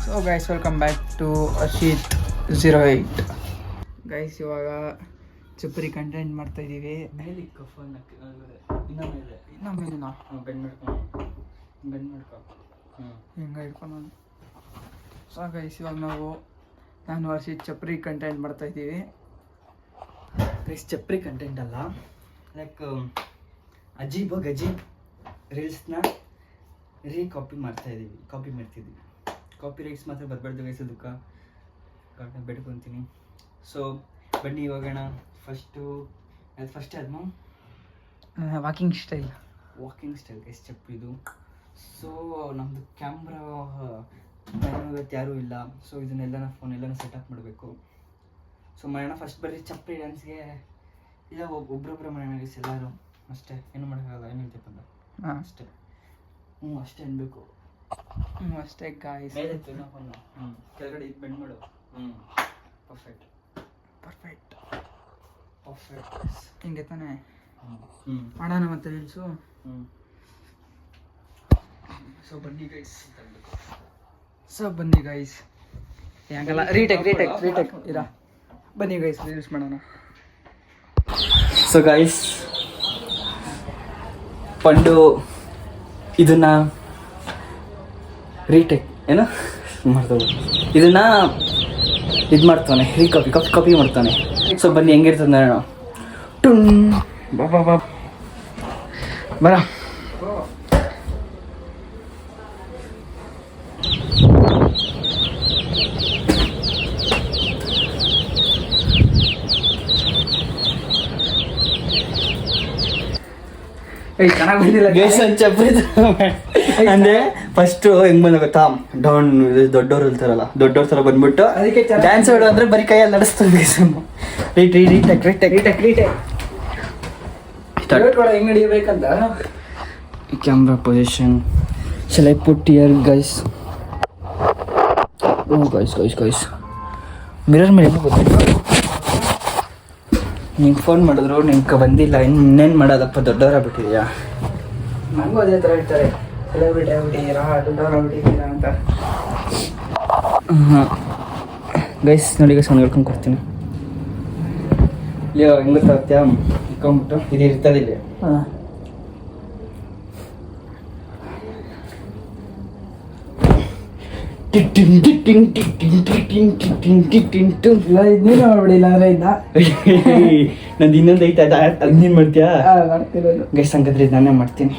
So guys welcome back to Ashith 08 guys. ಇವಾಗ ಚಪ್ಪರಿ content ಮಾಡ್ತಾ ಇದ್ದೀವಿ. ಹಿಂಗೆ ಇಟ್ಕೊಂಡು ಸೊ ಗೈಸ್ ಇವಾಗ ನಾನು ಅಶೀತ್ ಚಪ್ಪರಿ ಕಂಟೆಂಟ್ ಮಾಡ್ತಾ ಇದ್ದೀವಿ. ಗೈಸ್ ಚಪ್ಪರಿ ಕಂಟೆಂಟ್ ಅಲ್ಲ, ಲೈಕ್ ಅಜೀಬ್ ಗಜೀಬ್ ರೀಲ್ಸ್ನ ಕಾಪಿ ಮಾಡ್ತಿದ್ದೀವಿ. ಕಾಪಿ ರೈಟ್ಸ್ ಮಾತ್ರ ಬರಬಾರ್ದು ಗೈಸ್, ಅದಕ್ಕೆ ಬೇಡ್ಕೊತೀನಿ. ಸೊ ಬನ್ನಿ ಇವಾಗೋಣ. ಫಸ್ಟ್ ಆದ್ಮ ವಾಕಿಂಗ್ ಸ್ಟೈಲ್ ಗೈಸ್ ಚಪ್ರಿದು. ಸೊ ನಮ್ಮದು ಕ್ಯಾಮ್ರಾ ಇವತ್ತು ಯಾರೂ ಇಲ್ಲ. ಸೊ ಇದನ್ನೆಲ್ಲ ಫೋನೆಲ್ಲ ಸೆಟಪ್ ಮಾಡಬೇಕು. ಸೊ ಮಾಡೋಣ ಫಸ್ಟ್ ಬರ್ರಿ ಚಪ್ಪರಿ ಡ್ಯಾನ್ಸ್ಗೆ. ಇಲ್ಲ ಒಬ್ರೊಬ್ಬರ ಮಾಡೋಣ ಗೈಸ್, ಎಲ್ಲರೂ ಅಷ್ಟೇ, ಏನು ಮಾಡೋಕ್ಕಾಗಲ್ಲ. ಏನು ಹೇಳ್ತಪ್ಪ ಅಂದ್ರೆ ಅಷ್ಟೇ, ಅಷ್ಟೇ ಅನ್ಬೇಕು. ಅಷ್ಟೇ ಗಾಯ್ಸ್. ಕೆಳಗಡೆ ಇದು ಬೆಂಡ್ ಮಾಡು. ಪರ್ಫೆಕ್ಟ್ ಹಿಂಗೆ ತಾನೆ ಮಾಡೋಣ ಮತ್ತೆ ರೀಲ್ಸು. ಸೊ ಬನ್ನಿ ಗೈಸ್. ಹಂಗಲ್ಲ ರೀಟೇಕ್ ಇರಾ. ಬನ್ನಿ ಗೈಸ್ ರೀಲ್ಸ್ ಮಾಡೋಣ. ಸೊ ಗೈಸ್ ಪಂಡು ಇದನ್ನ ರೀಟೇಕ್ ಏನು ಮಾಡ್ತವೆ, ಇದನ್ನ ಇದು ಮಾಡ್ತಾನೆ, ಕಾಪಿ ಮಾಡ್ತಾನೆ. ಸೊ ಬನ್ನಿ ಹೆಂಗಿರ್ತದೆ ನೋಡೋಣ. ಟುನ್ ಬಾ ಬರ. ಚೆನ್ನಾಗಿ ಬಂದಿಲ್ಲ ಗೈಸ್ ಚಪ್ಪರಿ ಅಂದ್ರೆ ಫಸ್ಟ್ ಹೆಂಗ್ ಬಂದ ಗೊತ್ತಾ, ಡೌನ್ ದೊಡ್ಡವ್ರು ಇರ್ತಾರಲ್ಲ, ದೊಡ್ಡವ್ರ ಥರ ಬಂದ್ಬಿಟ್ಟು ಅದಕ್ಕೆ ಡ್ಯಾನ್ಸ್ ಆಡೋ ಅಂದ್ರೆ ಬರೀ ಕೈಯಲ್ಲಿ ನಡೆಸ್ತಾರೆ ಗೈಸ್. ಹೆಂಗ್ ನಡಿಬೇಕಂತ camera position shall I put here guys. Guys mirror ಮೇಲೆ ನಿಂಗೆ ಫೋನ್ ಮಾಡಿದ್ರು ನಿಂಗೆ ಬಂದಿಲ್ಲ, ಇನ್ನೇನು ಮಾಡೋದಪ್ಪ, ದೊಡ್ಡವರ ಬಿಟ್ಟಿದ್ಯಾ. ನನಗೂ ಅದೇ ಥರ ಹೇಳ್ತಾರೆ, ಸೆಲೆಬ್ರಿಟಿ ಆಗ್ಬಿಟ್ಟಿದ್ದೀರಾ, ದೊಡ್ಡವರಾಗ್ಬಿಟ್ಟಿದ್ದೀರಾ ಅಂತ. ಹಾಂ ಗೈಸ್ ನೋಡಿ ಗೈಸ್, ಅವ್ನು ಹೇಳ್ಕೊಂಡು ಕೊಡ್ತೀನಿ. ಇಲ್ಲೋ ಹೆಂಗೆ ಗೊತ್ತಾಗ್ತೀಯಾ, ಇಟ್ಕೊಂಡ್ಬಿಟ್ಟು ಇದು ಇರ್ತದಿಲ್ಲ. ಹಾಂ ಇದನ್ನೇ ಮಾಡ್ಬಿಡಿಲ್ಲ ಅಂದ್ರೆ ಇದ್ದ ನಂದು ಇನ್ನೊಂದು ಐತೆ, ಅದು ನೀನು ಮಾಡ್ತೀಯಾ? ಮಾಡ್ತಿರೋದು ಗೈಸ್ ಹಂಗಂದ್ರೆ ನಾನೇ ಮಾಡ್ತೀನಿ.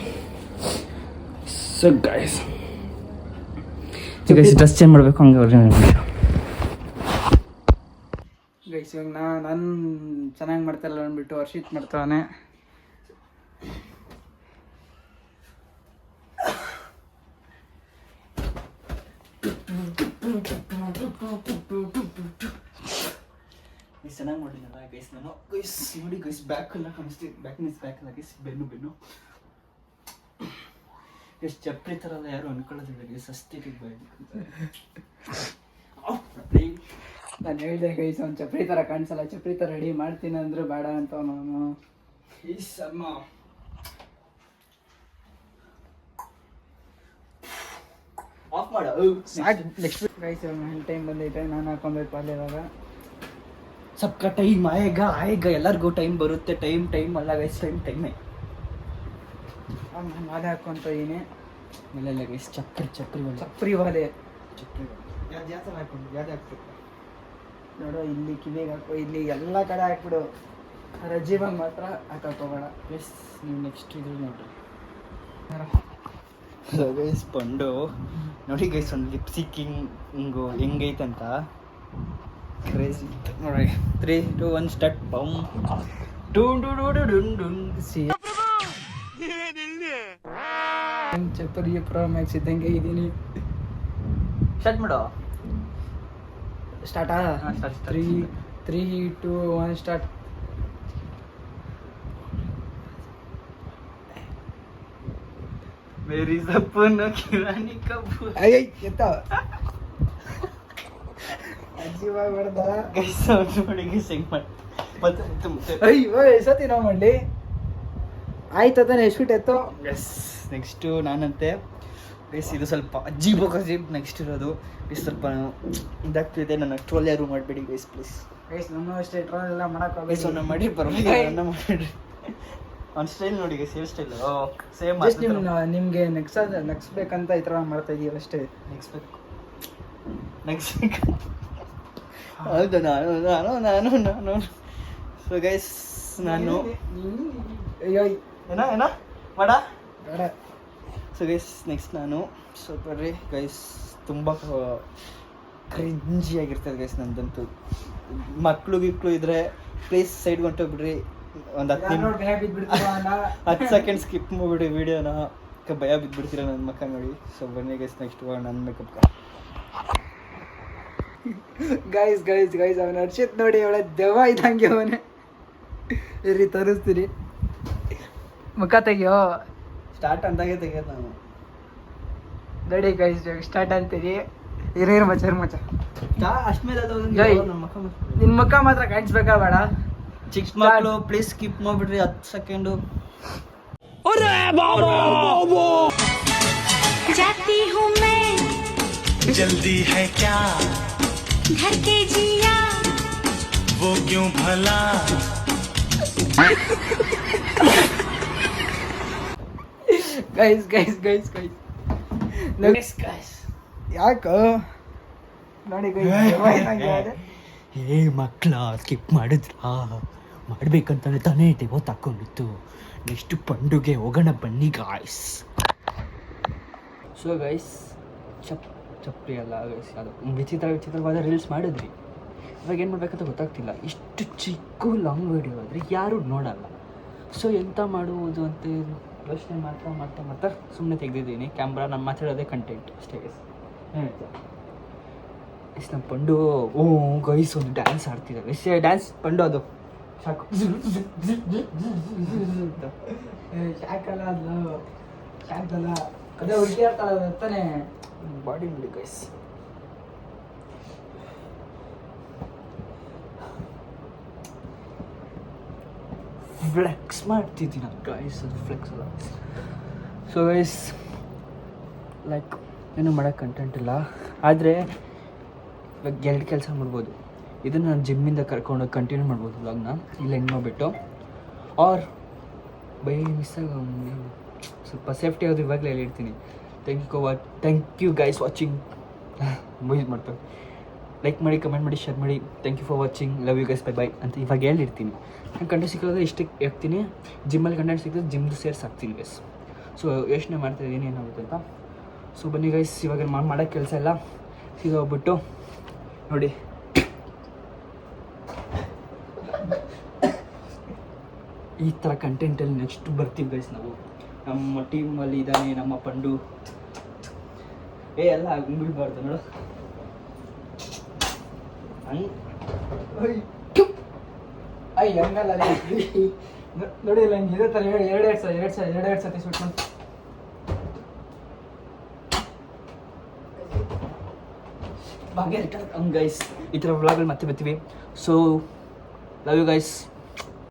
ಸೊ ಗೈಸ್ ಡ್ರೆಸ್ ಚೇಂಜ್ ಮಾಡಬೇಕು, ಹಂಗೆ ಗೈಸ್ ಇವಾಗ ನಾನು ಚೆನ್ನಾಗಿ ಮಾಡ್ತಾಯಿಲ್ಲ ಅಂದ್ಬಿಟ್ಟು ಹರ್ಷಿತ್ ಮಾಡ್ತಾನೆ. ಚೆನ್ನಾಗಿ ಮಾಡಿಲ್ಲ ಗೈಸ್ ನಾನು. ಗೈಸ್ ನೋಡಿ ಗೈಸ್ ಬ್ಯಾಕ್ ಎಲ್ಲ ಕಾಣಿಸ್ತೀವಿ, ಬ್ಯಾಕ್ ಅಲ್ಲ ಗೈಸ್, ಬೆನ್ನು ಎಷ್ಟು ಚಪ್ಪರಿ ಥರ ಅಲ್ಲ, ಯಾರು ಅನ್ಕೊಳ್ಳೋದಿಲ್ಲ ಗೈಸ್, ಅಷ್ಟೇ ನಾನು ಹೇಳಿದೆ ಗೈಸ್ ಅವ್ನು ಚಪ್ರಿ ಥರ ಕಾಣಿಸಲ್ಲ, ಚಪ್ರಿ ಥರ ರೆಡಿ ಮಾಡ್ತೀನಿ ಅಂದ್ರೆ ಬೇಡ ಅಂತ ಅವನು. ಆಫ್ ಮಾಡು. ನೆಕ್ಸ್ಟ್ ಗೈಸ್ ಇವಾಗ ನನ್ನ ಟೈಮ್ ಬಂದೈತೆ, ನಾನು ಹಾಕೊಬೇಕು ಅಲ್ಲಿ. ಇವಾಗ ಸಬ್ಕ ಟೈಮ್ ಆಯೇಗಾ ಎಲ್ಲರಿಗೂ ಟೈಮ್ ಬರುತ್ತೆ. ಟೈಮ್ ಅಲ್ಲ ಗೈಸ್, ಟೈಮೇ. ನಾನು ವಾಲೆ ಹಾಕ್ಕೊಂತ ಇದೀನಿ. ಇಲ್ಲ ಗೈಸ್ ಚಪ್ರಿ ವಾಲೆ ಯಾವ್ದು ಹಾಕೊಂಡು ಯಾವ್ದು ಹಾಕ್ಬೇಕು ನೋಡು, ಇಲ್ಲಿ ಕಿವಿಗೆ ಹಾಕೋ, ಇಲ್ಲಿ ಎಲ್ಲ ಕಡೆ ಹಾಕ್ಬಿಡು, ರಜೀವಾಗ ಮಾತ್ರ ಹಾಕೋಬೇಡ. ಗೈಸ್ ನೀವು ನೆಕ್ಸ್ಟ್ ಇದು ನೋಡ್ರಿ ಗೈಸ್. ಪಂಡು ನೋಡಿ ಗೈಸ್, ಒಂದು ಲಿಪ್ಸಿಕ್ಕಿಂಗು ಹೆಂಗೈತಂತ ಕ್ರೇಜಿ ನೋಡಿ. 3, 2, 1 ಸ್ಟಾರ್ಟ್. ಬಮ್ ಚಪ್ಪರಿ ಪ್ರೋ ಮ್ಯಾಕ್ಸ್ ಇದ್ದಂಗೆ ಇದ್ದೀನಿ. ಸ್ಟಾರ್ಟ್ ಮಾಡೋ. ಸ್ಟಾರ್ಟಾ? 3, 2, 1 ಸ್ಟಾರ್ಟ್. ಮೇರಿ ಸಪ್ಪನ ಕಿರಾಣಿ ಕಬ್ಬು. ಎತ್ತ ಅಜ್ಜಿವಾಗ ಹೊಡೆದ ಗೈಸ್ ನೋಡಿ ಗೈಸ್ ಹೆಂಗ್ ಮಾಡಿ ಮತ್ತೆ ಅಯ್ಯೋ ಎಸತಿ ನಾವು ಮಾಡಲಿ ಆಯ್ತು ತಾನೆ ಎಷ್ಟು ಎತ್ತೋ. ಎಸ್ ನೆಕ್ಸ್ಟು ನಾನಂತೆ ಗೈಸ್ ಇದು ಸ್ವಲ್ಪ ಅಜೀಬ್ ನೆಕ್ಸ್ಟ್ ಇರೋದು. ಇದು ಸ್ವಲ್ಪ ಇದಾಗ್ತಿದೆ, ನನ್ನ ಟ್ರೋಲ್ ಯಾರು ಮಾಡಬೇಡಿ ಗೈಸ್ ಪ್ಲೀಸ್. ಗೈಸ್ ನಮ್ಮ ಅಷ್ಟೇ ಟ್ರೋಲ್ ಎಲ್ಲ ಮಾಡಕ್ಕೆ ಗೈಸ್ ಅವನ್ನ ಮಾಡಿ ಪರವಾಗಿಲ್ಲ ಮಾಡಿರಿ. ಅವ್ನ ಸ್ಟೈಲ್ ನೋಡಿ guys, hair style same. Just ನಿಮಗೆ ನಗ್ಸ್ಬೇಕಂತ ಈ ಥರ ಮಾಡ್ತಾ ಇದೀವಿ ಅಷ್ಟೇ. ನೆಕ್ಸ್ಟ್ ಹೌದು ನಾನು ಸೊ ಗೈಸ್ ನಾನು ಏನ ಮಾಡ. ಸೊ ಗೈಸ್ ನೆಕ್ಸ್ಟ್ ನಾನು ಸ್ವಲ್ಪ ಬರ್ರಿ ಗೈಸ್, ತುಂಬ ಕ್ರಿಂಜಿ ಆಗಿರ್ತದೆ ಗೈಸ್ ನಂದಂತೂ. ಮಕ್ಕಳು ಇದ್ರೆ ಪ್ಲೀಸ್ ಸೈಡ್ ಹೊಂಟೋಗ್ಬಿಡ್ರಿ, ಒಂದು 10 ಸೆಕೆಂಡ್ ಸ್ಕಿಪ್ ಮಾಡಿಬಿಡಿ ವಿಡಿಯೋನ, ಭಯ ಬಿದ್ದುಬಿಡ್ತೀರ ನನ್ನ ಮಕ್ಕ ನೋಡಿ. ಸೊ ಬನ್ನಿ ಗೈಸ್ ನೆಕ್ಸ್ಟ್ ನನ್ನ ಮೇಕಪ್. ಗೈಸ್ ಅವನ ಹರ್ಷಿತ್ ನೋಡಿ, ಅವಳ ದೆವ್ವ ಇದ್ದಂಗೆ ಅವನೇ. ಇರಿ ತೋರಿಸ್ತೀನಿ, ಮುಖ ತೆಗಿಯೋ. ಸ್ಟಾರ್ಟ್ ಅಂದಾಗೆ ತೆಗಿಯೋದು ನಾನು. ನೋಡಿ ಗೈಸ್ ಸ್ಟಾರ್ಟ್ ಅಂತೀರಿ. ಇರೋ ಮಚ್ಚ ಅಷ್ಟ್ಮೇಲೆ ನಿನ್ನ ಮುಖ ಮಾತ್ರ ಕಾಣಿಸ್ಬೇಕಾ ಬೇಡ. ಚಿಕ್ಕ ಮಕ್ಕಳು ಪ್ಲೀಸ್ ಸ್ಕಿಪ್ ಮಾಡಿಬಿಡ್ರಿ 10 ಸೆಕೆಂಡು. जाती हूँ मैं, जल्दी है क्या घर के जिया वो क्यों भला. ಗೈಸ್ ಯಾಕ ನೋಡಿ ಏ ಮಕ್ಕಳ ಸ್ಕಿಪ್ ಮಾಡಿದ್ರಾ? ಮಾಡ್ಬೇಕಂತಾನೆ ತಾನೇ ಡೆವೋತ್ ಹಾಕೊಂಡಿತ್ತು. ನೆಕ್ಸ್ಟ್ ಪಂಡುಗೆ ಹೋಗೋಣ ಬನ್ನಿ ಗಾಯ್ಸ್. ಸೊ ಗೈಸ್ ಚಪ್ಪಲಿ ಅಲ್ಲ ಗೈಸ್, ಅದು ವಿಚಿತ್ರವಾದ ರೀಲ್ಸ್ ಮಾಡಿದ್ರಿ. ಇವಾಗ ಏನು ಮಾಡ್ಬೇಕಂತ ಗೊತ್ತಾಗ್ತಿಲ್ಲ. ಇಷ್ಟು ಚಿಕ್ಕ ಲಾಂಗ್ ವಿಡಿಯೋ ಆದರೆ ಯಾರೂ ನೋಡಲ್ಲ. ಸೊ ಎಂತ ಮಾಡುವುದು ಅಂತ ಯೋಚನೆ ಮಾಡ್ತಾ ಸುಮ್ಮನೆ ತೆಗೆದಿದ್ದೀನಿ ಕ್ಯಾಮ್ರಾ. ನಾನು ಮಾತಾಡೋದೇ ಕಂಟೆಂಟ್ ಅಷ್ಟೇ ಗೈಸ್. ಎಸ್ ನಮ್ಮ ಪಂಡು ಗೈಸ್ ಒಂದು ಡ್ಯಾನ್ಸ್ ಆಡ್ತಿದ್ದಾರೆ. ಎಸ್ ಡ್ಯಾನ್ಸ್ ಪಂಡು ಅದು ಸಾಕು. ಶಾಕಲ್ಲ ಅದೇ ಹುಡುಗಿ ಆಡ್ತಾಳೆ ಅಂತಾನೆ. ಬಾಡಿ ನೋಡಿ ಗೈಸ್. ಫ್ಲೆಕ್ಸ್ ಮಾಡ್ತಿದ್ದೀನಿ ಗೈಸ್, ಅದು ಫ್ಲೆಕ್ಸ್ ಅಲ್ಲ. ಸೊ ಗೈಸ್ ಲೈಕ್ ಏನೂ ಮಾಡೋಕ್ಕೆ ಕಂಟೆಂಟ್ ಇಲ್ಲ, ಆದರೆ ಇವಾಗ 2 ಕೆಲಸ ಮಾಡ್ಬೋದು. ಇದನ್ನು ನಾನು ಜಿಮ್ಮಿಂದ ಕರ್ಕೊಂಡೋಗಿ ಕಂಟಿನ್ಯೂ ಮಾಡ್ಬೋದು ವ್ಲಾಗ್ನ, ಇಲ್ಲ ಹೆಂಗೆ ಮಾಡಿಬಿಟ್ಟು ಆರ್ ಬೈ ಮಿಸ್ಸಾಗ ಸ್ವಲ್ಪ ಸೇಫ್ಟಿ ಆಗೋದು ಇವಾಗಲೇ ಹೇಳಿರ್ತೀನಿ. Thank you guys watching. Use ಮಾಡ್ತಾರೆ, ಲೈಕ್ ಮಾಡಿ, ಕಮೆಂಟ್ ಮಾಡಿ, ಶೇರ್ ಮಾಡಿ. Thank you for watching, love you guys, bye ಅಂತ ಇವಾಗ ಹೇಳಿರ್ತೀನಿ. ನಾನು ಕಂಟೆಂಟ್ ಸಿಕ್ಕಿದ್ರೆ ಇಷ್ಟಕ್ಕೆ ಹಾಕ್ತೀನಿ. ಜಿಮ್ಮಲ್ಲಿ ಕಂಟೆಂಟ್ ಸಿಕ್ಕಿದ್ರೆ ಜಿಮ್ದು ಸೇರ್ಸಿ ಹಾಕ್ತೀನಿ ಗೈಸ್. ಸೊ ಯೋಚನೆ ಮಾಡ್ತಾಯಿದ್ದೀನಿ ಏನಾಗುತ್ತೆ ಅಂತ. ಸೊ ಬನ್ನಿ ಗೈಸ್, ಇವಾಗ ಮಾಡೋಕ್ಕೆ ಕೆಲಸ ಎಲ್ಲ ಸೀದಾ ಹೋಗ್ಬಿಟ್ಟು ನೋಡಿ. ಈ ಥರ ಕಂಟೆಂಟಲ್ಲಿ ನೆಕ್ಸ್ಟ್ ಬರ್ತೀವಿ ಗೈಸ್ ನಾವು. ನಮ್ಮ ಟೀಮಲ್ಲಿ ಇದ್ದಾನೆ ನಮ್ಮ ಪಂಡು. ಎಲ್ಲ ಮುಗಿಬಾರ್ದು ನೋಡು. ಹಂಗಲ್ಲ ನೋಡಿ, ಇಲ್ಲ ಹಿಂಗೆ ಇದೇ ಥರ ಎರಡು ಸತಿ ಶೂಟ್ ಮಾಡಿ. ಗೈಸ್ ಈ ಥರ ವ್ಲಾಗಲ್ಲಿ ಮತ್ತೆ ಬರ್ತೀವಿ. So love you guys.